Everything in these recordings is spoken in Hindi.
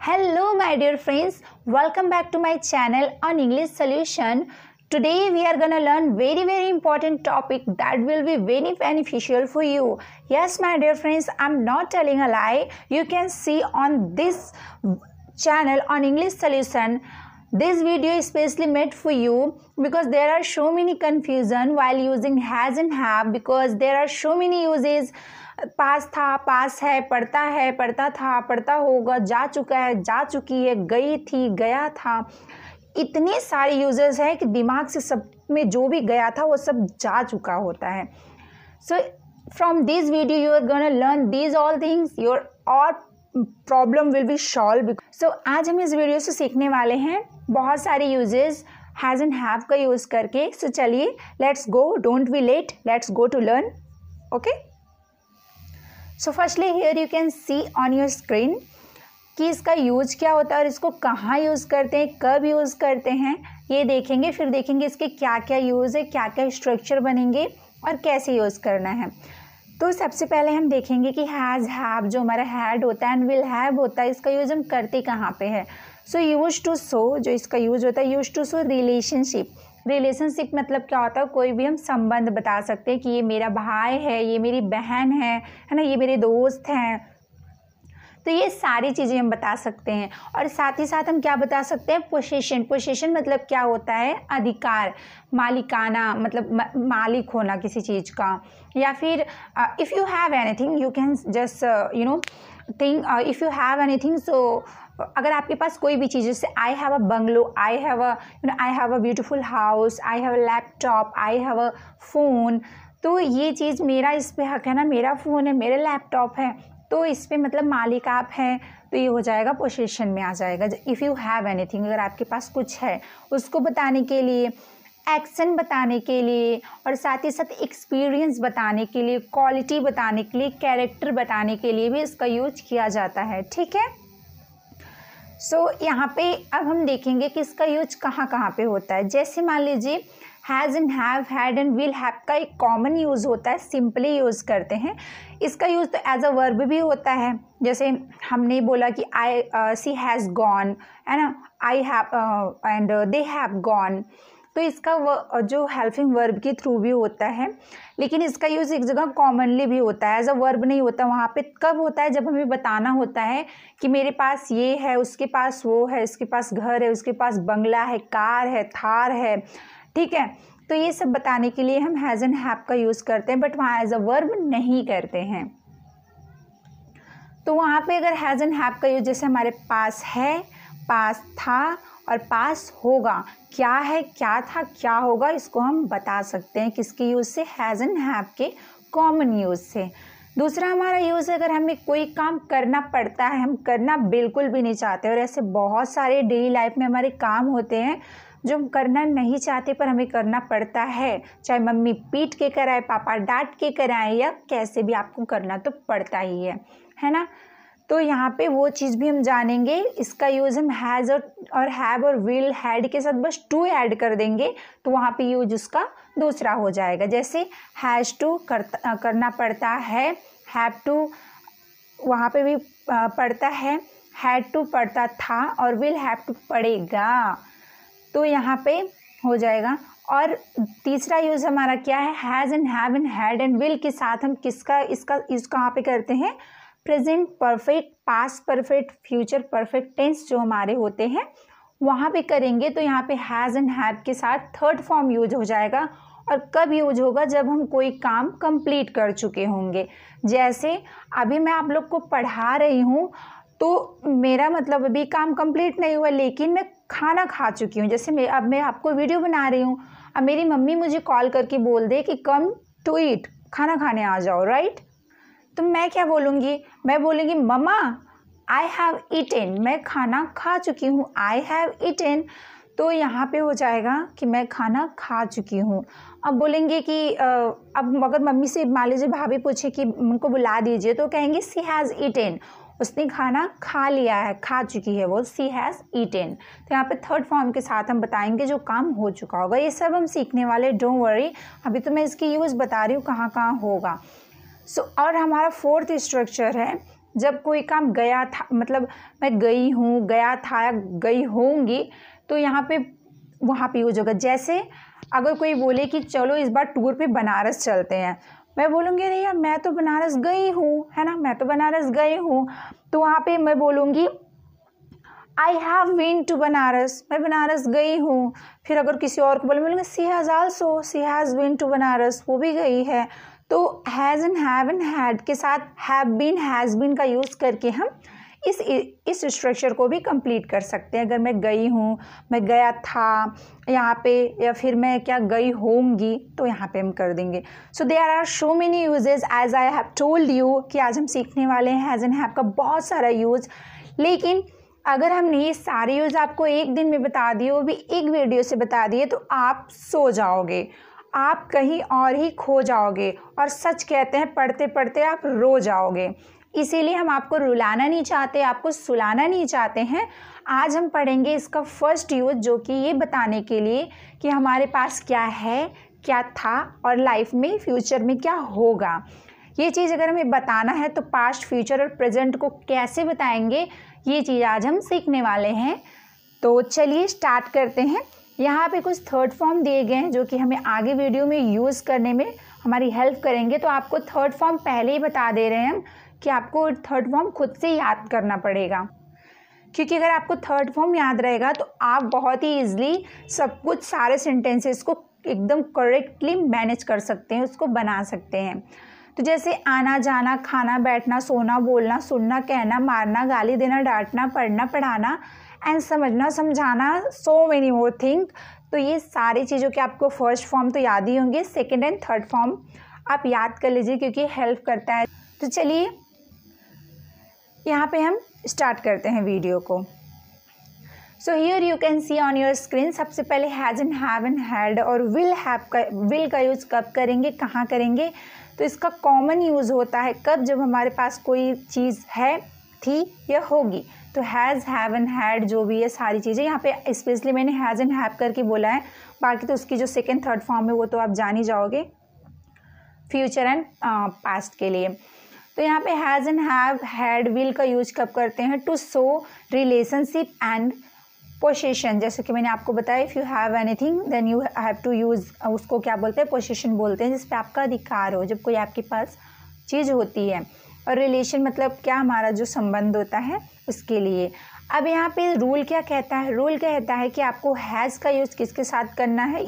Hello my dear friends, welcome back to my channel on English Solution. Today we are gonna learn very important topic that will be very beneficial for you. Yes my dear friends, I'm not telling a lie. You can see on this channel on English Solution, this video is specially made for you because there are so many confusion while using has and have, because there are so many uses. पास था, पास है, पढ़ता था, पढ़ता होगा, जा चुका है, जा चुकी है, गई थी, गया था। इतने सारे यूजेस हैं कि दिमाग से सब में जो भी गया था वो सब जा चुका होता है। So from this video you are gonna learn these all things, your और problem will be solve. So आज हम इस वीडियो से सीखने वाले हैं बहुत सारे यूजेस हैज़ एंड हैव का यूज़ करके। सो चलिए let's go, don't be late, let's go to learn. Okay, so firstly here you can see on your screen कि इसका यूज क्या होता है और इसको कहाँ यूज़ करते हैं, कब यूज़ करते हैं, ये देखेंगे। फिर देखेंगे इसके क्या क्या यूज़ है, क्या क्या स्ट्रक्चर बनेंगे और कैसे यूज़ करना है। तो सबसे पहले हम देखेंगे कि हैज़ हैव जो हमारा हैड होता है एंड विल हैव होता है, इसका यूज़ हम करते कहाँ पे है। सो यूज टू शो जो इसका यूज होता है, use to show relationship. Relationship मतलब क्या होता है, कोई भी हम संबंध बता सकते हैं कि ये मेरा भाई है, ये मेरी बहन है ना, ये मेरे दोस्त हैं। तो ये सारी चीज़ें हम बता सकते हैं। और साथ ही साथ हम क्या बता सकते हैं, पोसेशन। पोसेशन मतलब क्या होता है, अधिकार, मालिकाना, मतलब मालिक होना किसी चीज़ का। या फिर if you have anything you can just think if you have anything. So अगर आपके पास कोई भी चीज़, जैसे I have a bungalow, I have a beautiful house, I have a laptop, I have a phone, तो ये चीज़ मेरा इस पे हक है ना, मेरा फ़ोन है, मेरा लैपटॉप है, तो इस पे मतलब मालिक आप हैं, तो ये हो जाएगा पोसेशन में आ जाएगा। इफ़ यू हैव एनीथिंग, अगर आपके पास कुछ है उसको बताने के लिए, एक्शन बताने के लिए, और साथ ही साथ एक्सपीरियंस बताने के लिए, क्वालिटी बताने के लिए, कैरेक्टर बताने के लिए भी इसका यूज किया जाता है। ठीक है, सो यहाँ पे अब हम देखेंगे कि इसका यूज कहाँ कहाँ पे होता है। जैसे मान लीजिए has and have, had and will have का एक कॉमन यूज़ होता है, सिंपली यूज़ करते हैं। इसका यूज़ तो एज अ वर्ब भी होता है। जैसे हमने बोला कि आई सी हैज़ गॉन, है ना, I have and they have gone, तो इसका जो हेल्पिंग वर्ब के थ्रू भी होता है। लेकिन इसका यूज़ एक जगह कॉमनली भी होता है, एज अ वर्ब नहीं होता। वहाँ पे कब होता है, जब हमें बताना होता है कि मेरे पास ये है, उसके पास वो है, इसके पास घर है, उसके पास बंगला है, कार है, थार है। ठीक है, तो ये सब बताने के लिए हम हैज़ एंड हैव का यूज़ करते हैं, बट वहाँ एज अ वर्ब नहीं करते हैं। तो वहाँ पे अगर हैज़ एंड हैव का यूज़, जैसे हमारे पास है, पास था और पास होगा, क्या है, क्या था, क्या होगा, इसको हम बता सकते हैं किसके यूज़ से, हैज़ एंड हैव के कॉमन यूज़ से। दूसरा हमारा यूज़ है, अगर हमें कोई काम करना पड़ता है, हम करना बिल्कुल भी नहीं चाहते, और ऐसे बहुत सारे डेली लाइफ में हमारे काम होते हैं जो हम करना नहीं चाहते पर हमें करना पड़ता है, चाहे मम्मी पीट के कराए, पापा डांट के कराए, या कैसे भी आपको करना तो पड़ता ही है ना। तो यहाँ पे वो चीज़ भी हम जानेंगे। इसका यूज़ हम हैज़ और हैव और विल, हैड के साथ बस टू ऐड कर देंगे, तो वहाँ पे यूज उसका दूसरा हो जाएगा। जैसे हैज़ टू करना पड़ता है, हैव टू वहाँ पे भी पड़ता है, हैड टू पड़ता था, और विल हैव टू पड़ेगा, तो यहाँ पे हो जाएगा। और तीसरा यूज़ हमारा क्या है, has and have and had and will के साथ हम किसका इसका यूज़ कहाँ पे करते हैं, present perfect, past perfect, future perfect tense जो हमारे होते हैं वहाँ पे करेंगे। तो यहाँ पे हैज़ एंड हैव के साथ थर्ड फॉर्म यूज हो जाएगा। और कब यूज होगा, जब हम कोई काम कंप्लीट कर चुके होंगे। जैसे अभी मैं आप लोग को पढ़ा रही हूँ, तो मेरा मतलब अभी काम कंप्लीट नहीं हुआ, लेकिन मैं खाना खा चुकी हूँ। जैसे अब मैं आपको वीडियो बना रही हूँ, अब मेरी मम्मी मुझे कॉल करके बोल दे कि कम टू ईट, खाना खाने आ जाओ, राइट, तो मैं क्या बोलूँगी, मैं बोलूँगी मम्मा आई हैव ईटेन, मैं खाना खा चुकी हूँ, आई हैव ईटेन। तो यहाँ पे हो जाएगा कि मैं खाना खा चुकी हूँ। अब बोलेंगे कि अब अगर मम्मी से मान लीजिए भाभी पूछे कि उनको बुला दीजिए, तो कहेंगे सी हैज़ ईटेन, उसने खाना खा लिया है, खा चुकी है वो, सी हैज़ ईटेन। तो यहाँ पे थर्ड फॉर्म के साथ हम बताएंगे जो काम हो चुका होगा। ये सब हम सीखने वाले, डोंट वरी, अभी तो मैं इसकी यूज़ बता रही हूँ कहाँ कहाँ होगा। और हमारा फोर्थ स्ट्रक्चर है जब कोई काम गया था, मतलब मैं गई हूँ, गया था या गई होंगी, तो यहाँ पे वहाँ पे यूज होगा। जैसे अगर कोई बोले कि चलो इस बार टूर पे बनारस चलते हैं, मैं बोलूँगी अरे यार मैं तो बनारस गई हूँ, है ना, मैं तो बनारस गई हूँ, तो वहाँ पे मैं बोलूँगी I have been to Banaras, मैं बनारस गई हूँ। फिर अगर किसी और को बोलूँगी she has also, she has been to Banaras, वो भी गई है। तो has and have and had के साथ हैव बीन, हैज़ बीन का यूज़ करके हम इस स्ट्रक्चर को भी कंप्लीट कर सकते हैं। अगर मैं गई हूँ, मैं गया था यहाँ पे, या फिर मैं क्या गई होंगी, तो यहाँ पे हम कर देंगे। So there are so many uses as I have told you कि आज हम सीखने वाले हैं हैज़ एंड हैव का बहुत सारा यूज। लेकिन अगर हमने ये सारे यूज आपको एक दिन में बता दिए, वो भी एक वीडियो से बता दिए, तो आप सो जाओगे, आप कहीं और ही खो जाओगे, और सच कहते हैं पढ़ते पढ़ते आप रो जाओगे। इसीलिए हम आपको रुलाना नहीं चाहते, आपको सुलाना नहीं चाहते हैं। आज हम पढ़ेंगे इसका फर्स्ट यूज, जो कि ये बताने के लिए कि हमारे पास क्या है, क्या था, और लाइफ में फ्यूचर में क्या होगा। ये चीज़ अगर हमें बताना है तो पास्ट, फ्यूचर और प्रेजेंट को कैसे बताएंगे, ये चीज़ आज हम सीखने वाले हैं। तो चलिए स्टार्ट करते हैं। यहाँ पे कुछ थर्ड फॉर्म दिए गए हैं जो कि हमें आगे वीडियो में यूज़ करने में हमारी हेल्प करेंगे। तो आपको थर्ड फॉर्म पहले ही बता दे रहे हैं हम कि आपको थर्ड फॉर्म खुद से याद करना पड़ेगा, क्योंकि अगर आपको थर्ड फॉर्म याद रहेगा तो आप बहुत ही ईजिली सब कुछ, सारे सेंटेंसेस को एकदम करेक्टली मैनेज कर सकते हैं, उसको बना सकते हैं। तो जैसे आना जाना, खाना बैठना, सोना बोलना, सुनना कहना, मारना गाली देना, डांटना, पढ़ना पढ़ाना, एंड समझना समझाना, सो मेनी मोर थिंग। तो ये सारी चीज़ों के आपको फर्स्ट फॉर्म तो याद ही होंगे, सेकेंड एंड थर्ड फॉर्म आप याद कर लीजिए क्योंकि हेल्प करता है। तो चलिए यहाँ पे हम स्टार्ट करते हैं वीडियो को। So here you can see on your screen, सबसे पहले has and have and had और विल का यूज़ कब करेंगे, कहाँ करेंगे। तो इसका कॉमन यूज़ होता है कब, जब हमारे पास कोई चीज़ है, थी या होगी। तो हैज़, हैव एंड हैड जो भी है सारी चीज़ें, यहाँ पे स्पेशली मैंने हैज़ एंड हैव करके बोला है, बाकी तो उसकी जो सेकेंड थर्ड फॉर्म है वो तो आप जान ही जाओगे फ्यूचर एंड पास्ट के लिए। तो यहाँ पे has and have, had, will का यूज कब करते हैं, to show relationship and possession. जैसे कि मैंने आपको बताया, if you have anything then you have to use, उसको क्या बोलते हैं, पोसेशन बोलते हैं, जिस पे आपका अधिकार हो, जब कोई आपके पास चीज़ होती है। और रिलेशन मतलब क्या, हमारा जो संबंध होता है उसके लिए। अब यहाँ पे रूल क्या कहता है, रूल कहता है कि आपको हैज़ का यूज़ किसके साथ करना है,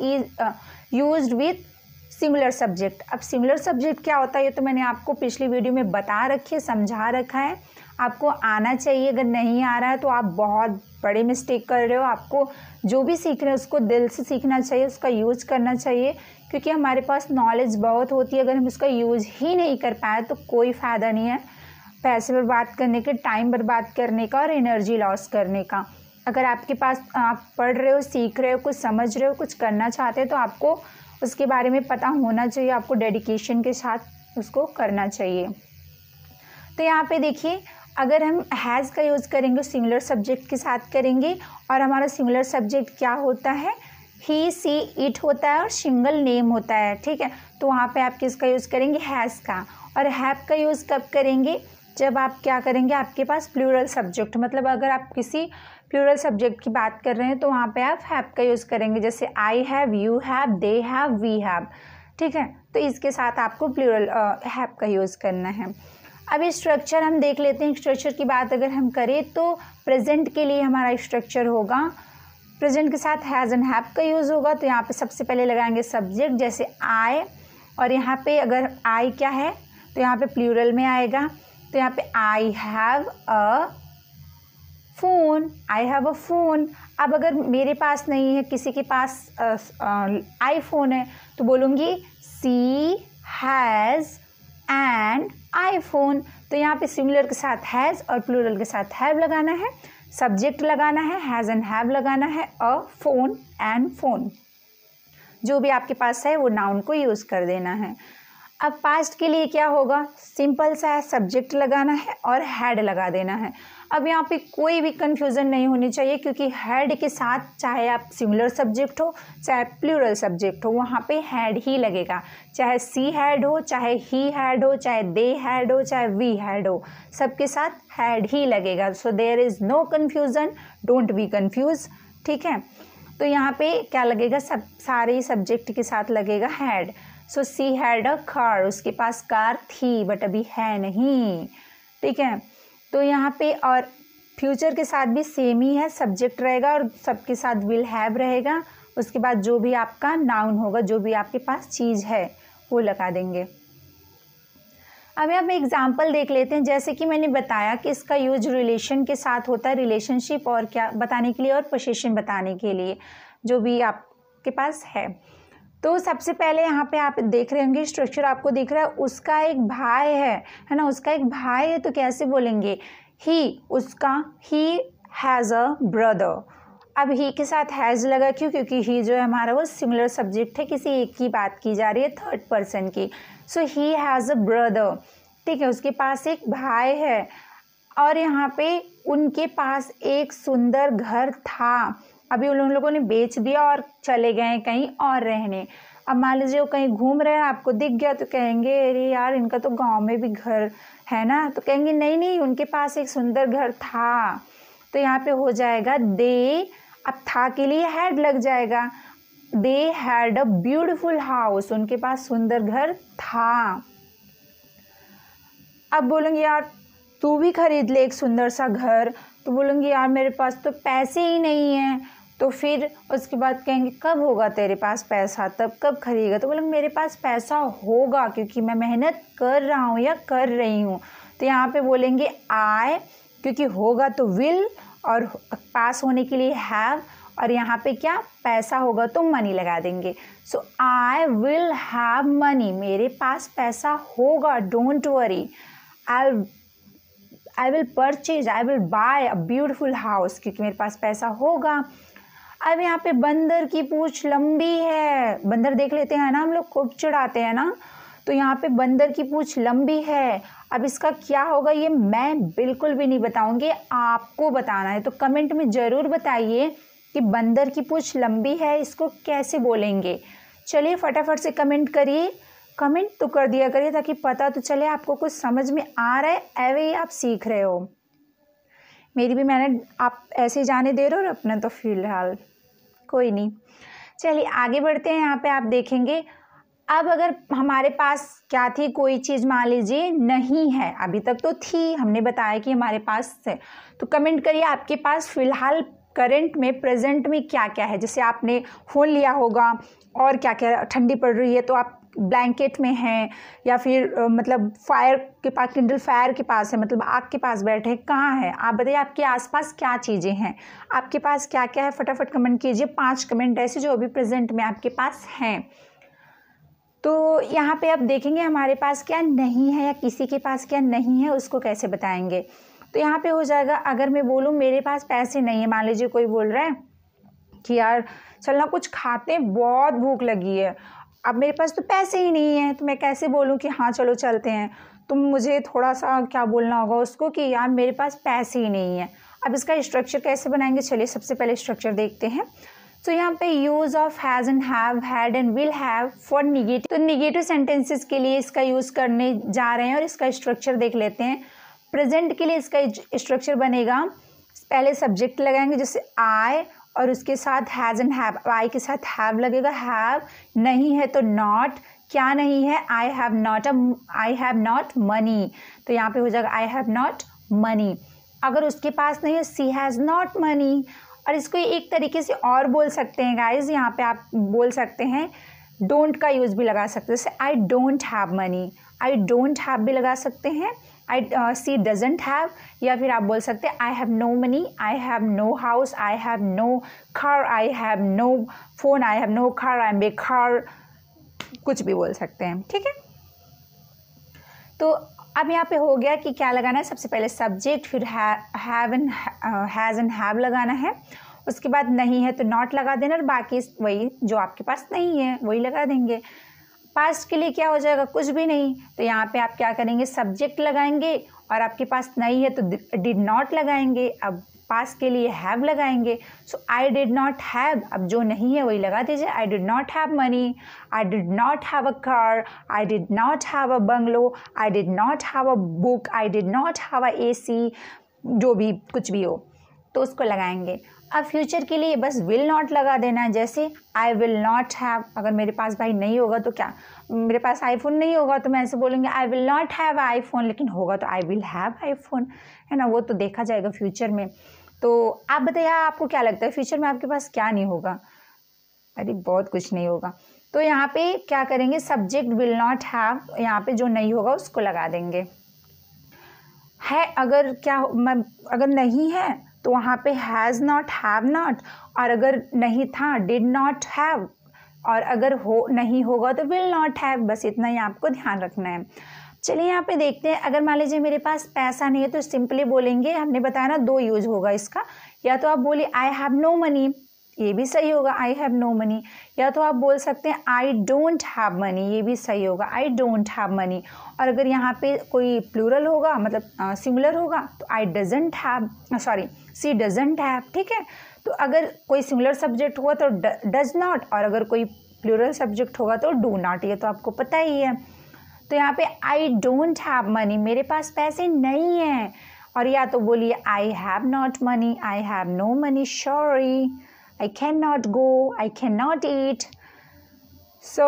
यूज्ड विथ सिंगुलर सब्जेक्ट। अब सिंगुलर सब्जेक्ट क्या होता है ये तो मैंने आपको पिछली वीडियो में बता रखी है, समझा रखा है, आपको आना चाहिए। अगर नहीं आ रहा है तो आप बहुत बड़े मिस्टेक कर रहे हो। आपको जो भी सीख रहे हैं उसको दिल से सीखना चाहिए, उसका यूज़ करना चाहिए, क्योंकि हमारे पास नॉलेज बहुत होती है, अगर हम उसका यूज़ ही नहीं कर पाए तो कोई फ़ायदा नहीं है पैसे बर्बाद करने के, टाइम बर्बाद करने का और एनर्जी लॉस करने का। अगर आपके पास, आप पढ़ रहे हो, सीख रहे हो, कुछ समझ रहे हो, कुछ करना चाहते हो, तो आपको उसके बारे में पता होना चाहिए, आपको डेडिकेशन के साथ उसको करना चाहिए। तो यहाँ पे देखिए, अगर हम हैज़ का यूज़ करेंगे सिंगुलर सब्जेक्ट के साथ करेंगे, और हमारा सिंगुलर सब्जेक्ट क्या होता है, ही, सी, इट होता है और सिंगल नेम होता है, ठीक है। तो वहाँ पे आप किसका यूज़ करेंगे, हैज़ का। और हैव का यूज़ कब करेंगे, जब आप क्या करेंगे, आपके पास प्लूरल सब्जेक्ट, मतलब अगर आप किसी प्लूरल सब्जेक्ट की बात कर रहे हैं तो वहाँ पे आप हैव का यूज़ करेंगे। जैसे I have, you have, they have, we have, ठीक है। तो इसके साथ आपको प्लूरल हैव का यूज़ करना है। अब स्ट्रक्चर हम देख लेते हैं। स्ट्रक्चर की बात अगर हम करें तो प्रेजेंट के लिए हमारा स्ट्रक्चर होगा, प्रेजेंट के साथ हैज़ एंड हैव का यूज़ होगा। तो यहाँ पे सबसे पहले लगाएंगे सब्जेक्ट, जैसे आई, और यहाँ पे अगर आई क्या है तो यहाँ पे प्लूरल में आएगा। तो यहाँ पे आई have a phone, I have a phone. अब अगर मेरे पास नहीं है, किसी के पास आईफोन है, तो बोलूँगी सी हैज़ एंड आईफोन। तो यहाँ पे सिंगुलर के साथ हैज़ और प्लूरल के साथ हैव लगाना है, सब्जेक्ट लगाना है, हैज़ एंड हैव लगाना है, अ फ़ोन एंड फ़ोन, जो भी आपके पास है वो नाउन को यूज़ कर देना है। अब पास्ट के लिए क्या होगा, सिंपल सा है, सब्जेक्ट लगाना है और हैड लगा देना है। अब यहाँ पे कोई भी कंफ्यूजन नहीं होनी चाहिए, क्योंकि हैड के साथ चाहे आप सिंगुलर सब्जेक्ट हो चाहे प्लूरल सब्जेक्ट हो, वहाँ पे हैड ही लगेगा। चाहे सी हैड हो, चाहे ही हैड हो, चाहे दे हैड हो, चाहे वी हैड हो, सबके साथ हैड ही लगेगा। So there is no confusion, don't be confuse. ठीक है, तो यहाँ पे क्या लगेगा, सब सारे सब्जेक्ट के साथ लगेगा had. So she had a car, उसके पास कार थी बट अभी है नहीं। ठीक है, तो यहाँ पे और फ्यूचर के साथ भी सेम ही है, सब्जेक्ट रहेगा और सबके साथ विल हैव रहेगा। उसके बाद जो भी आपका नाउन होगा, जो भी आपके पास चीज़ है वो लगा देंगे। अब यहाँ पे एग्जाम्पल देख लेते हैं। जैसे कि मैंने बताया कि इसका यूज रिलेशन के साथ होता है, रिलेशनशिप और क्या बताने के लिए और पोजीशन बताने के लिए, जो भी आपके पास है। तो सबसे पहले यहाँ पे आप देख रहे होंगे स्ट्रक्चर आपको दिख रहा है, उसका एक भाई है ना, उसका एक भाई है, तो कैसे बोलेंगे, ही, उसका, ही हैज़ अ ब्रदर। अब ही के साथ हैज़ लगा क्यों, क्योंकि ही जो है हमारा वो सिंगुलर सब्जेक्ट है, किसी एक की बात की जा रही है, थर्ड पर्सन की। सो ही हैज़ अ ब्रदर। ठीक है, उसके पास एक भाई है और यहाँ पे उनके पास एक सुंदर घर था। अभी उन लोगों ने बेच दिया और चले गए कहीं और रहने। अब मान लीजिए वो कहीं घूम रहे हैं, आपको दिख गया तो कहेंगे अरे यार इनका तो गांव में भी घर है ना, तो कहेंगे नहीं नहीं उनके पास एक सुंदर घर था। तो यहाँ पे हो जाएगा दे, अब था के लिए हैड लग जाएगा, they had a beautiful house, उनके पास सुंदर घर था। अब बोलेंगे यार तू भी खरीद ले एक सुंदर सा घर, तो बोलेंगे यार मेरे पास तो पैसे ही नहीं हैं। तो फिर उसके बाद कहेंगे कब होगा तेरे पास पैसा, तब कब खरीदेगा, तो बोलेंगे मेरे पास पैसा होगा क्योंकि मैं मेहनत कर रहा हूँ या कर रही हूँ। तो यहाँ पे बोलेंगे आई, क्योंकि होगा तो विल और पास होने के लिए हैव, और यहाँ पे क्या पैसा होगा तो मनी लगा देंगे। सो आई विल हैव मनी, मेरे पास पैसा होगा, don't worry. I will purchase, I will buy a beautiful house, क्योंकि मेरे पास पैसा होगा। अब यहाँ पे बंदर की पूंछ लंबी है, बंदर देख लेते हैं ना, हम लोग खूब चिढ़ाते हैं ना, तो यहाँ पे बंदर की पूंछ लंबी है। अब इसका क्या होगा ये मैं बिल्कुल भी नहीं बताऊंगी, आपको बताना है। तो कमेंट में ज़रूर बताइए कि बंदर की पूंछ लंबी है इसको कैसे बोलेंगे। चलिए फटाफट से कमेंट करिए, कमेंट तो कर दिया करिए ताकि पता तो चले आपको कुछ समझ में आ रहा है, ऐवे ही आप सीख रहे हो। मेरी भी मैंने आप ऐसे जाने दे रहे हो और अपना तो फिलहाल कोई नहीं। चलिए आगे बढ़ते हैं। यहाँ पे आप देखेंगे अब अगर हमारे पास क्या थी, कोई चीज़ मान लीजिए नहीं है, अभी तक तो थी, हमने बताया कि हमारे पास है, तो कमेंट करिए आपके पास फ़िलहाल करंट में प्रेजेंट में क्या क्या है। जैसे आपने फ़ोन लिया होगा और क्या क्या, ठंडी पड़ रही है तो आप ब्लैंकेट में हैं, या फिर मतलब फायर के पास, किंडल फायर के पास है, मतलब आग के पास बैठे हैं, कहाँ है आप बताइए, आपके आसपास क्या चीज़ें हैं, आपके पास क्या क्या है, फटाफट कमेंट कीजिए। 5 कमेंट ऐसे जो अभी प्रेजेंट में आपके पास हैं। तो यहाँ पे आप देखेंगे हमारे पास क्या नहीं है या किसी के पास क्या नहीं है, उसको कैसे बताएंगे। तो यहाँ पे हो जाएगा, अगर मैं बोलूँ मेरे पास पैसे नहीं है, मान लीजिए कोई बोल रहा है कि यार चलना कुछ खाते हैं, बहुत भूख लगी है, अब मेरे पास तो पैसे ही नहीं है, तो मैं कैसे बोलूँ कि हाँ चलो चलते हैं। तो मुझे थोड़ा सा क्या बोलना होगा उसको कि यार मेरे पास पैसे ही नहीं है। अब इसका स्ट्रक्चर कैसे बनाएंगे, चलिए सबसे पहले स्ट्रक्चर देखते हैं। तो यहाँ पे use of has and have, had and will have for negative, तो निगेटिव सेंटेंसेस के लिए इसका यूज़ करने जा रहे हैं और इसका स्ट्रक्चर देख लेते हैं। प्रेजेंट के लिए इसका स्ट्रक्चर बनेगा, पहले सब्जेक्ट लगाएंगे जैसे आई और उसके साथ हैज़ एंड हैव, आई के साथ हैव लगेगा, हैव नहीं है तो नॉट, क्या नहीं है, आई हैव नॉट मनी, तो यहाँ पे हो जाएगा आई हैव नॉट मनी। अगर उसके पास नहीं है, सी हैज़ नॉट मनी। और इसको एक तरीके से और बोल सकते हैं गाइज, यहाँ पे आप बोल सकते हैं डोंट का यूज़ भी लगा सकते हैं, जैसे आई don't have money, I don't have भी लगा सकते हैं, सी डजंट हैव, या फिर आप बोल सकते हैं I have no money, I have no house, I have no car, I have no phone, I have no car, I am बेकार, कुछ भी बोल सकते हैं। ठीक है, तो अब यहाँ पे हो गया कि क्या लगाना है, सबसे पहले सब्जेक्ट, फिर have and has and have लगाना है, उसके बाद नहीं है तो नॉट लगा देना, और बाकी वही जो आपके पास नहीं है वही लगा देंगे। पास्ट के लिए क्या हो जाएगा, कुछ भी नहीं, तो यहाँ पे आप क्या करेंगे, सब्जेक्ट लगाएंगे और आपके पास नहीं है तो डिड नॉट लगाएंगे। अब पास के लिए हैव लगाएंगे। सो आई डिड नॉट हैव, अब जो नहीं है वही लगा दीजिए। I did not have money, I did not have a car, I did not have a bungalow, I did not have a book, I did not have a AC, जो भी कुछ भी हो तो उसको लगाएंगे। अब फ्यूचर के लिए बस विल नॉट लगा देना है, जैसे आई विल नॉट हैव, अगर मेरे पास भाई नहीं होगा तो क्या, मेरे पास आईफोन नहीं होगा तो मैं ऐसे बोलूँगी I will not have iPhone, लेकिन होगा तो आई विल हैव आईफोन, है ना, वो तो देखा जाएगा फ्यूचर में। तो आप बताइए आपको क्या लगता है फ्यूचर में आपके पास क्या नहीं होगा? अरे बहुत कुछ नहीं होगा। तो यहाँ पे क्या करेंगे, सब्जेक्ट विल नॉट हैव, यहाँ पे जो नहीं होगा उसको लगा देंगे। है अगर क्या अगर नहीं है तो वहाँ पे हैज़ नॉट, हैव नॉट, और अगर नहीं था डिड नॉट हैव, और अगर हो नहीं होगा तो विल नॉट हैव। बस इतना ही आपको ध्यान रखना है। चलिए यहाँ पे देखते हैं, अगर मान लीजिए मेरे पास पैसा नहीं है तो सिंपली बोलेंगे, हमने बताया ना 2 यूज होगा इसका, या तो आप बोलिए आई हैव नो मनी, ये भी सही होगा, आई हैव नो मनी, या तो आप बोल सकते हैं आई डोंट हैव मनी, ये भी सही होगा, आई डोंट हैव मनी। और अगर यहाँ पे कोई प्लूरल होगा, मतलब सिंगुलर होगा, तो I doesn't have, sorry she doesn't have, ठीक है। तो अगर कोई सिंगुलर सब्जेक्ट हुआ तो डज नॉट, और अगर कोई प्लूरल सब्जेक्ट होगा तो डू नॉट, ये तो आपको पता ही है। तो यहाँ पे आई डोंट हैव मनी, मेरे पास पैसे नहीं हैं, और या तो बोलिए I have not money, I have no money, sorry, I can not go, I can not eat. So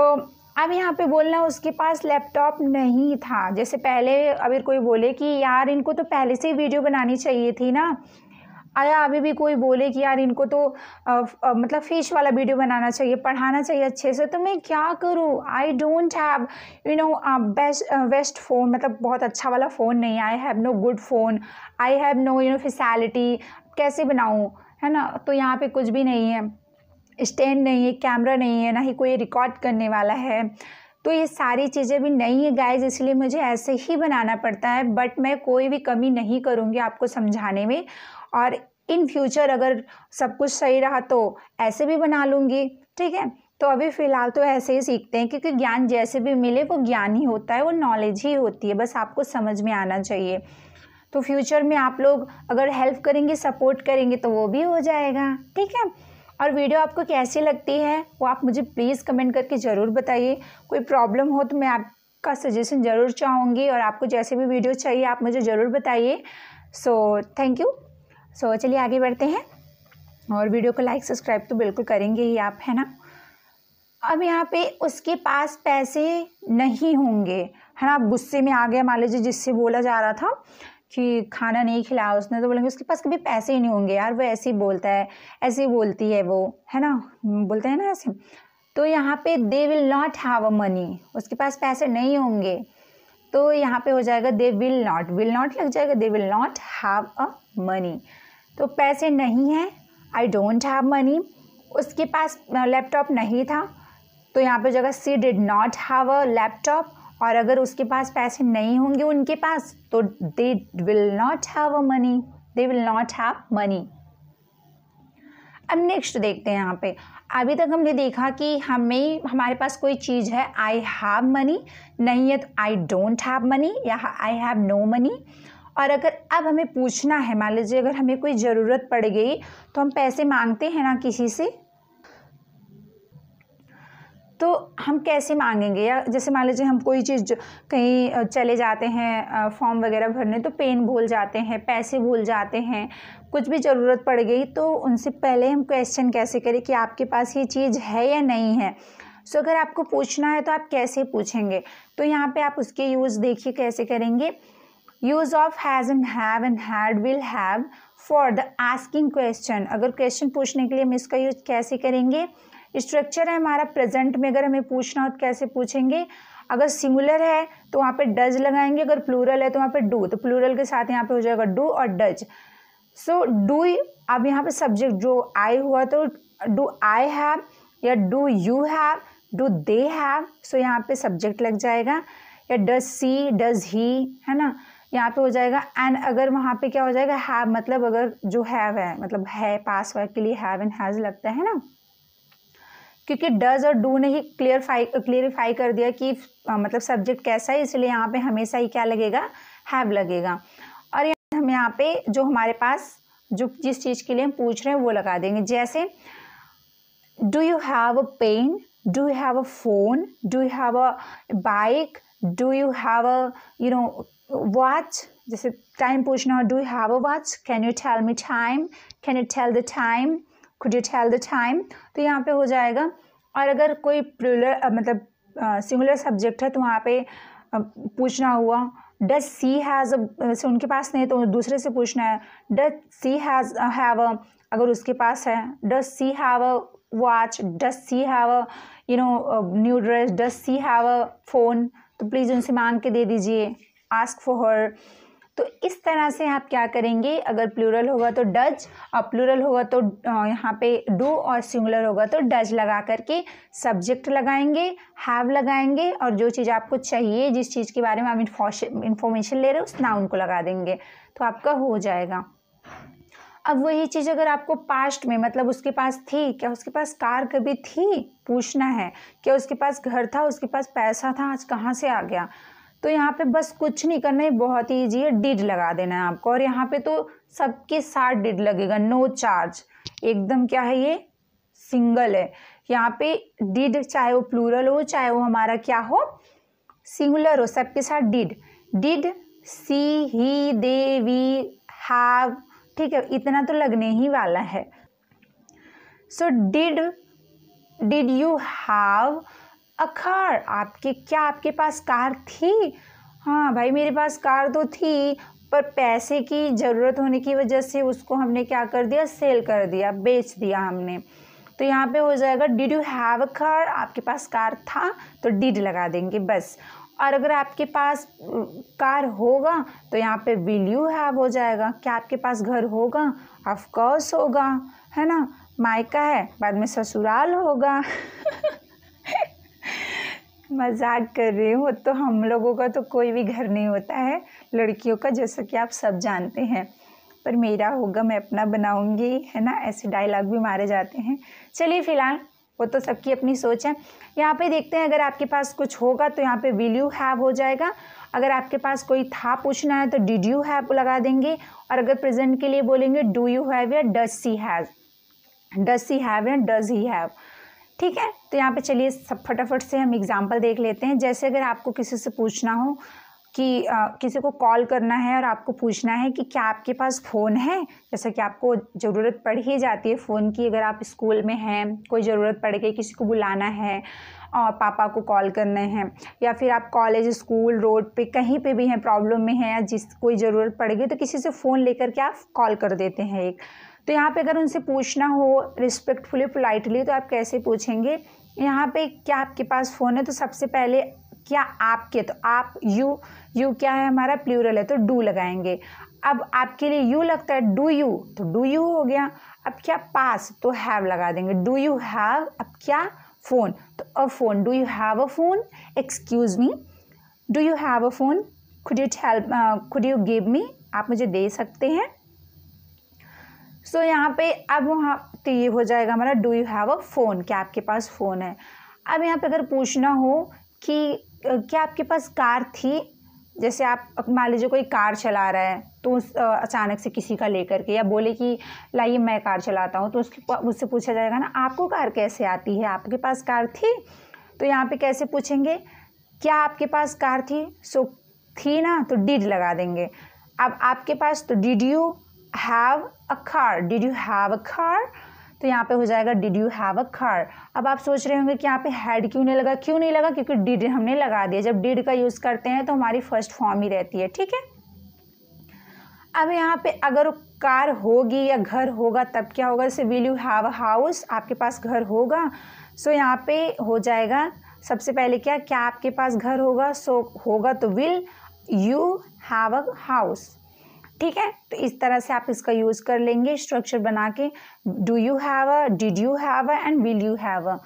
अब यहाँ पे बोलना उसके पास लैपटॉप नहीं था। जैसे पहले अगर कोई बोले कि यार इनको तो पहले से ही वीडियो बनानी चाहिए थी ना, आया अभी भी कोई बोले कि यार इनको तो मतलब फिश वाला वीडियो बनाना चाहिए, पढ़ाना चाहिए अच्छे से, तो मैं क्या करूँ, I don't have best phone, मतलब बहुत अच्छा वाला फ़ोन नहीं, I have no good phone, I have no facility, कैसे बनाऊँ, है ना। तो यहाँ पे कुछ भी नहीं है, स्टैंड नहीं है, कैमरा नहीं है, ना ही कोई रिकॉर्ड करने वाला है, तो ये सारी चीज़ें भी नहीं है गाइज, इसलिए मुझे ऐसे ही बनाना पड़ता है। बट मैं कोई भी कमी नहीं करूँगी आपको समझाने में, और इन फ्यूचर अगर सब कुछ सही रहा तो ऐसे भी बना लूँगी, ठीक है। तो अभी फ़िलहाल तो ऐसे ही सीखते हैं, क्योंकि ज्ञान जैसे भी मिले वो ज्ञान ही होता है, वो नॉलेज ही होती है, बस आपको समझ में आना चाहिए। तो फ्यूचर में आप लोग अगर हेल्प करेंगे, सपोर्ट करेंगे तो वो भी हो जाएगा, ठीक है। और वीडियो आपको कैसी लगती है वो आप मुझे प्लीज़ कमेंट करके ज़रूर बताइए। कोई प्रॉब्लम हो तो मैं आपका सजेशन ज़रूर चाहूँगी, और आपको जैसे भी वीडियो चाहिए आप मुझे ज़रूर बताइए। So thank you. सो चलिए आगे बढ़ते हैं, और वीडियो को लाइक सब्सक्राइब तो बिल्कुल करेंगे ही आप, है ना। अब यहाँ पे उसके पास पैसे नहीं होंगे, है ना। आप गुस्से में आ गए, मान लीजिए जिससे बोला जा रहा था कि खाना नहीं खिलाया उसने, तो बोलेंगे उसके पास कभी पैसे ही नहीं होंगे यार, वो ऐसे ही बोलता है, ऐसे ही बोलती है वो, है ना, बोलते हैं ना ऐसे। तो यहाँ पे they will not have a money, उसके पास पैसे नहीं होंगे, तो यहाँ पे हो जाएगा दे विल नॉट लग जाएगा, they will not have a money. तो पैसे नहीं हैं, आई डोंट हैव मनी, उसके पास लैपटॉप नहीं था, तो यहाँ पे जगह she did not have a laptop, और अगर उसके पास पैसे नहीं होंगे उनके पास तो they will not have a money, they will not have money. अब नेक्स्ट देखते हैं, यहाँ पे अभी तक हमने देखा कि हमारे पास कोई चीज़ है, आई हैव मनी, नहीं है तो आई डोंट हैव मनी या आई हैव नो मनी। और अगर अब हमें पूछना है, मान लीजिए अगर हमें कोई ज़रूरत पड़ गई तो हम पैसे मांगते हैं ना किसी से, तो हम कैसे मांगेंगे, या जैसे मान लीजिए हम कोई चीज़ कहीं चले जाते हैं फॉर्म वगैरह भरने, तो पेन भूल जाते हैं, पैसे भूल जाते हैं, कुछ भी ज़रूरत पड़ गई, तो उनसे पहले हम क्वेश्चन कैसे करें कि आपके पास ये चीज़ है या नहीं है। सो अगर आपको पूछना है तो आप कैसे पूछेंगे, तो यहाँ पे आप उसके यूज़ देखिए कैसे करेंगे। Use of has and have and had will have for the asking question, अगर क्वेश्चन पूछने के लिए हम इसका यूज कैसे करेंगे। स्ट्रक्चर है हमारा प्रेजेंट में, अगर हमें पूछना हो तो कैसे पूछेंगे। अगर सिंगुलर है तो वहाँ पे डज लगाएंगे, अगर प्लूरल है तो वहाँ पे डू, तो प्लूरल के साथ यहाँ पे हो जाएगा डू और डज। सो डू, अब यहाँ पे सब्जेक्ट जो आई हुआ तो डू आई हैव या do you have, do they have, so यहाँ पे सब्जेक्ट लग जाएगा, या डज सी, डज ही, है ना, यहाँ पे हो जाएगा। एंड अगर वहाँ पे क्या हो जाएगा, हैव, मतलब अगर जो हैव है मतलब है पास वर्ग के लिए हैव एंड हैज़ लगता है ना, क्योंकि डज और डू ने ही क्लियरिफाई कर दिया कि मतलब सब्जेक्ट कैसा है, इसलिए यहाँ पे हमेशा ही क्या लगेगा, हैव लगेगा। और हम यहाँ पे जो हमारे पास जो जिस चीज़ के लिए हम पूछ रहे हैं वो लगा देंगे। जैसे do you have a pen, do you have a phone, do you have a bike, do you have a watch. जैसे टाइम पूछना हो, do you have a watch, can you tell me time, can you tell the time, could you tell the time. तो यहाँ पे हो जाएगा। और अगर कोई प्लूरल मतलब सिंगुलर सब्जेक्ट है तो वहाँ पे पूछना हुआ डज सी हैज़, वैसे उनके पास नहीं तो दूसरे से पूछना है does she has have a, अगर उसके पास है does she have a watch, does she have a new dress, does she have a phone, तो प्लीज़ उनसे मांग के दे दीजिए, आस्क फॉर हर। तो इस तरह से आप क्या करेंगे, अगर प्लूरल होगा तो डज और प्लूरल होगा तो यहाँ पे डू और सिंगुलर होगा तो डज लगा करके सब्जेक्ट लगाएंगे, हैव लगाएंगे और जो चीज़ आपको चाहिए, जिस चीज़ के बारे में आप इंफॉर्मेशन ले रहे हो उस नाउन को लगा देंगे तो आपका हो जाएगा। अब वही चीज़ अगर आपको पास्ट में मतलब उसके पास थी, क्या उसके पास कार कभी थी, पूछना है। क्या उसके पास घर था, उसके पास पैसा था, आज कहाँ से आ गया। तो यहाँ पे बस कुछ नहीं करना है, बहुत ही ईजी है, डिड लगा देना है आपको। और यहाँ पे तो सबके साथ डिड लगेगा, नो चार्ज, एकदम क्या है ये सिंगल है। यहाँ पे डिड चाहे वो प्लूरल हो चाहे वो हमारा क्या हो सिंगुलर हो, सबके साथ did. Did she he they we have, ठीक है, इतना तो लगने ही वाला है। So did you have a car, आपके पास कार थी। हाँ भाई मेरे पास कार तो थी पर पैसे की ज़रूरत होने की वजह से उसको हमने क्या कर दिया, सेल कर दिया, बेच दिया हमने। तो यहाँ पे हो जाएगा did you have a car, आपके पास कार था तो डिड लगा देंगे बस। और अगर आपके पास कार होगा तो यहाँ पे विल यू हैव हो जाएगा। क्या आपके पास घर होगा, ऑफ कोर्स होगा, है ना। मायका है बाद में ससुराल होगा मजाक कर रही हूँ, तो हम लोगों का तो कोई भी घर नहीं होता है लड़कियों का, जैसा कि आप सब जानते हैं, पर मेरा होगा, मैं अपना बनाऊंगी, है ना। ऐसे डायलॉग भी मारे जाते हैं। चलिए फिलहाल वो तो सबकी अपनी सोच है। यहाँ पे देखते हैं अगर आपके पास कुछ होगा तो यहाँ पे विल यू हैव हो जाएगा। अगर आपके पास कोई था पूछना है तो डिड यू हैव लगा देंगे। और अगर प्रेजेंट के लिए बोलेंगे डू यू हैव या does she have, does she have या डज ही हैव, ठीक है। तो यहाँ पे चलिए सब फटाफट से हम एग्जाम्पल देख लेते हैं। जैसे अगर आपको किसी से पूछना हो कि किसी को कॉल करना है और आपको पूछना है कि क्या आपके पास फ़ोन है, जैसा कि आपको ज़रूरत पड़ ही जाती है फ़ोन की। अगर आप स्कूल में हैं, कोई ज़रूरत पड़ गई, किसी को बुलाना है और पापा को कॉल करने हैं, या फिर आप कॉलेज स्कूल रोड पे कहीं पे भी हैं, प्रॉब्लम में हैं, या जिस कोई ज़रूरत पड़ गई तो किसी से फ़ोन लेकर के आप कॉल कर देते हैं एक। तो यहाँ पे अगर उनसे पूछना हो रिस्पेक्टफुली पोलाइटली तो आप कैसे पूछेंगे। यहाँ पे क्या आपके पास फ़ोन है तो सबसे पहले क्या आपके, तो आप यू क्या है हमारा प्लूरल है तो डू लगाएंगे। अब आपके लिए यू लगता है डू यू, तो डू यू हो गया। अब क्या पास तो हैव लगा देंगे, डू यू हैव। अब क्या फ़ोन तो a phone, do you have a phone, excuse me, do you have a phone, could you give me, आप मुझे दे सकते हैं। सो यहाँ पे अब वहाँ तो ये हो जाएगा हमारा do you have a phone, क्या आपके पास फ़ोन है। अब यहाँ पे अगर पूछना हो कि क्या आपके पास कार थी, जैसे आप मान लीजिए कोई कार चला रहा है तो अचानक से किसी का लेकर के, या बोले कि लाइए मैं कार चलाता हूँ, तो उससे पूछा जाएगा ना आपको कार कैसे आती है, आपके पास कार थी। तो यहाँ पे कैसे पूछेंगे, क्या आपके पास कार थी, सो थी ना तो डिड लगा देंगे। अब आपके पास तो did you have a car, did you have a car, तो यहाँ पे हो जाएगा did you have a car. अब आप सोच रहे होंगे कि यहाँ पे हैड क्यों नहीं लगा, क्यों नहीं लगा, क्योंकि डिड हमने लगा दिया। जब डिड का यूज़ करते हैं तो हमारी फर्स्ट फॉर्म ही रहती है, ठीक है। अब यहाँ पे अगर कार होगी या घर होगा तब क्या होगा, जैसे will you have a house, आपके पास घर होगा, सो यहाँ पे हो जाएगा सबसे पहले क्या आपके पास घर होगा, सो होगा तो will you have a house, ठीक है। तो इस तरह से आप इसका यूज़ कर लेंगे स्ट्रक्चर बना के, do you have a, did you have a and will you have अ।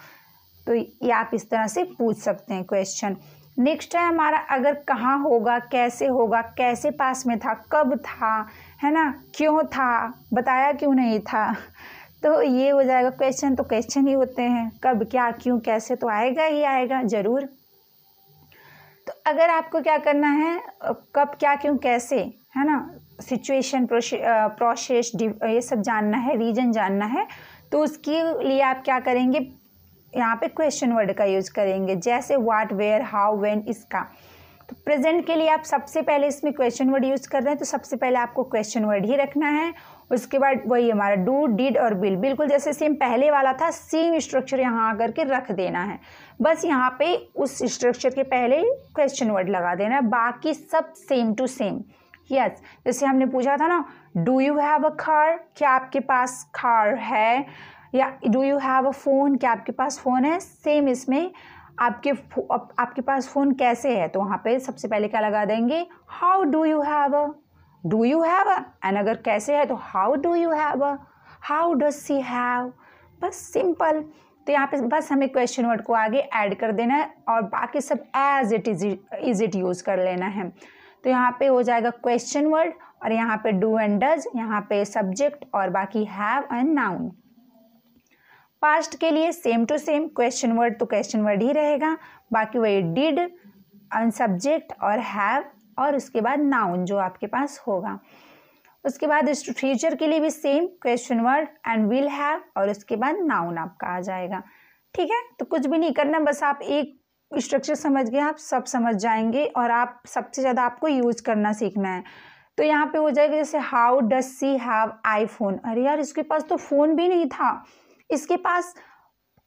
तो ये आप इस तरह से पूछ सकते हैं क्वेश्चन। नेक्स्ट है हमारा अगर कहाँ होगा, कैसे होगा, कैसे पास में था, कब था, है ना, क्यों था, बताया क्यों नहीं था। तो ये हो जाएगा क्वेश्चन, तो क्वेश्चन ही होते हैं, कब क्या क्यों कैसे तो आएगा ही आएगा ज़रूर। तो अगर आपको क्या करना है, कब, क्या, क्यों, कैसे, है ना, सिचुएशन, प्रोसेस, ये सब जानना है, रीजन जानना है, तो उसके लिए आप क्या करेंगे, यहाँ पे क्वेश्चन वर्ड का यूज़ करेंगे, जैसे व्हाट, वेयर, हाउ, व्हेन, इसका। तो प्रेजेंट के लिए आप सबसे पहले इसमें क्वेश्चन वर्ड यूज़ कर रहे हैं, तो सबसे पहले आपको क्वेश्चन वर्ड ही रखना है। उसके बाद वही हमारा डू, डिड और विल, बिल्कुल जैसे सेम पहले वाला था, सेम स्ट्रक्चर यहाँ आकर के रख देना है। बस यहाँ पे उस स्ट्रक्चर के पहले क्वेश्चन वर्ड लगा देना है, बाकी सब सेम टू सेम। यस, जैसे हमने पूछा था ना, do you have a car, क्या आपके पास कार है, या do you have a phone, क्या आपके पास फ़ोन है। सेम इसमें आपके पास फ़ोन कैसे है, तो वहाँ पे सबसे पहले क्या लगा देंगे, how do you have a, do you have a, and अगर कैसे है तो how do you have a, how does she have. बस सिंपल। तो यहाँ पे बस हमें क्वेश्चन वर्ड को आगे ऐड कर देना है और बाकी सब as it is it use कर लेना है। तो यहाँ पे हो जाएगा क्वेश्चन वर्ड, और यहाँ पे डू एंड डज, यहाँ पे सब्जेक्ट, और बाकी हैव एंड नाउन। पास्ट के लिए same to same, question word तो क्वेश्चन वर्ड ही रहेगा, बाकी वही डिड एंड सब्जेक्ट और हैव, और उसके बाद नाउन जो आपके पास होगा। उसके बाद फ्यूचर के लिए भी same, question word and will have, और उसके बाद नाउन आपका आ जाएगा। ठीक है, तो कुछ भी नहीं करना, बस आप एक स्ट्रक्चर समझ गए, आप सब समझ जाएंगे, और आप सबसे ज़्यादा आपको यूज़ करना सीखना है। तो यहाँ पे हो जाएगा जैसे how does she have iPhone, अरे यार इसके पास तो फ़ोन भी नहीं था, इसके पास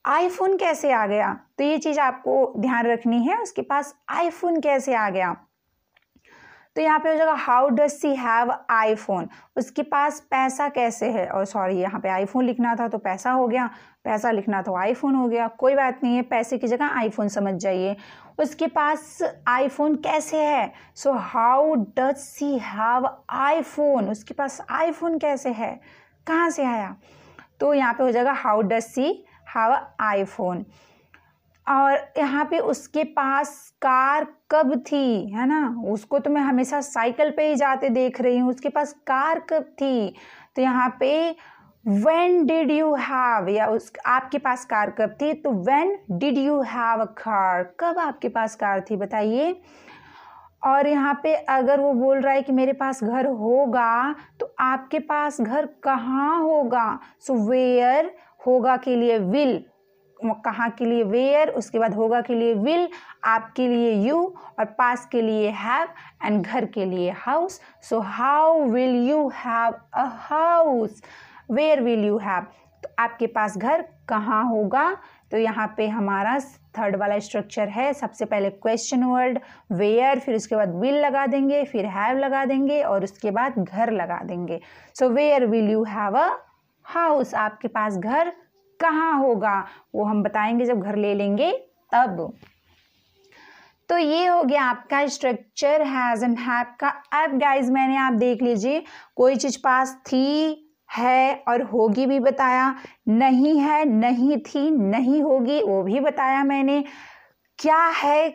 आईफोन कैसे आ गया। तो ये चीज़ आपको ध्यान रखनी है, उसके पास आईफोन कैसे आ गया। तो यहाँ पे हो जाएगा how does she have iPhone, उसके पास पैसा कैसे है, और सॉरी यहाँ पे आईफोन लिखना था तो पैसा हो गया, पैसा लिखना तो आईफोन हो गया, कोई बात नहीं है, पैसे की जगह आईफोन समझ जाइए। उसके पास आईफोन कैसे है, so how does she have iPhone, उसके पास आईफोन कैसे है, कहाँ से आया। तो यहाँ पे हो जाएगा how does she have iPhone. और यहाँ पे उसके पास कार कब थी, है ना, उसको तो मैं हमेशा साइकिल पे ही जाते देख रही हूँ, उसके पास कार कब थी। तो यहाँ पे व्हेन डिड यू हैव, या आपके पास कार कब थी, तो when did you have a car, कब आपके पास कार थी बताइए। और यहाँ पे अगर वो बोल रहा है कि मेरे पास घर होगा, तो आपके पास घर कहाँ होगा, सो वेयर, होगा के लिए विल, कहाँ के लिए वेयर, उसके बाद होगा के लिए विल, आपके लिए यू, और पास के लिए हैव, एंड घर के लिए house. So how will you have a house, where will you have, तो आपके पास घर कहाँ होगा। तो यहाँ पे हमारा थर्ड वाला स्ट्रक्चर है, सबसे पहले क्वेश्चन वर्ड वेयर, फिर उसके बाद विल लगा देंगे, फिर हैव लगा देंगे, और उसके बाद घर लगा देंगे। So where will you have a house, आपके पास घर कहाँ होगा, वो हम बताएंगे जब घर ले लेंगे तब। तो ये हो गया आपका स्ट्रक्चर हैज़ एंड हैव का। अब गाइज मैंने, आप देख लीजिए, कोई चीज़ पास थी, है और होगी भी बताया, नहीं है, नहीं थी, नहीं होगी वो भी बताया मैंने, क्या है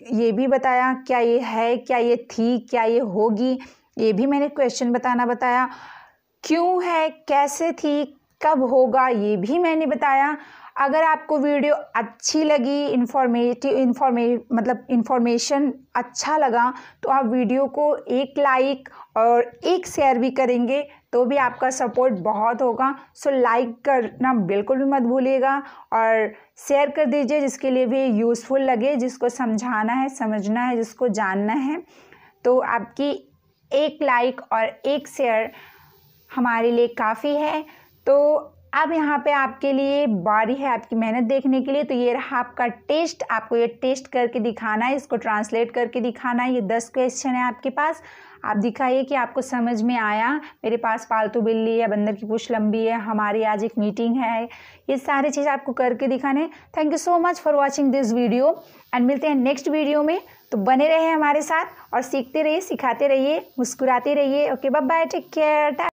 ये भी बताया, क्या ये है, क्या ये थी, क्या ये होगी, ये भी मैंने क्वेश्चन बताना बताया, क्यों है, कैसे थी, कब होगा, ये भी मैंने बताया। अगर आपको वीडियो अच्छी लगी, इंफॉर्मेशन अच्छा लगा, तो आप वीडियो को एक लाइक और एक शेयर भी करेंगे तो भी आपका सपोर्ट बहुत होगा। सो लाइक करना बिल्कुल भी मत भूलिएगा, और शेयर कर दीजिए जिसके लिए भी यूज़फुल लगे, जिसको समझाना है, समझना है, जिसको जानना है। तो आपकी एक लाइक और एक शेयर हमारे लिए काफ़ी है। तो अब यहाँ पे आपके लिए बारी है आपकी मेहनत देखने के लिए। तो ये रहा आपका टेस्ट, आपको ये टेस्ट करके दिखाना है, इसको ट्रांसलेट करके दिखाना है। ये 10 क्वेश्चन है आपके पास, आप दिखाइए कि आपको समझ में आया। मेरे पास पालतू बिल्ली है, बंदर की पूंछ लंबी है, हमारी आज एक मीटिंग है, ये सारी चीज़ आपको करके दिखाने। Thank you so much for watching this video, and मिलते हैं नेक्स्ट वीडियो में। तो बने रहे हमारे साथ और सीखते रहिए, सिखाते रहिए, मुस्कुराते रहिए। Okay, bye bye, take care.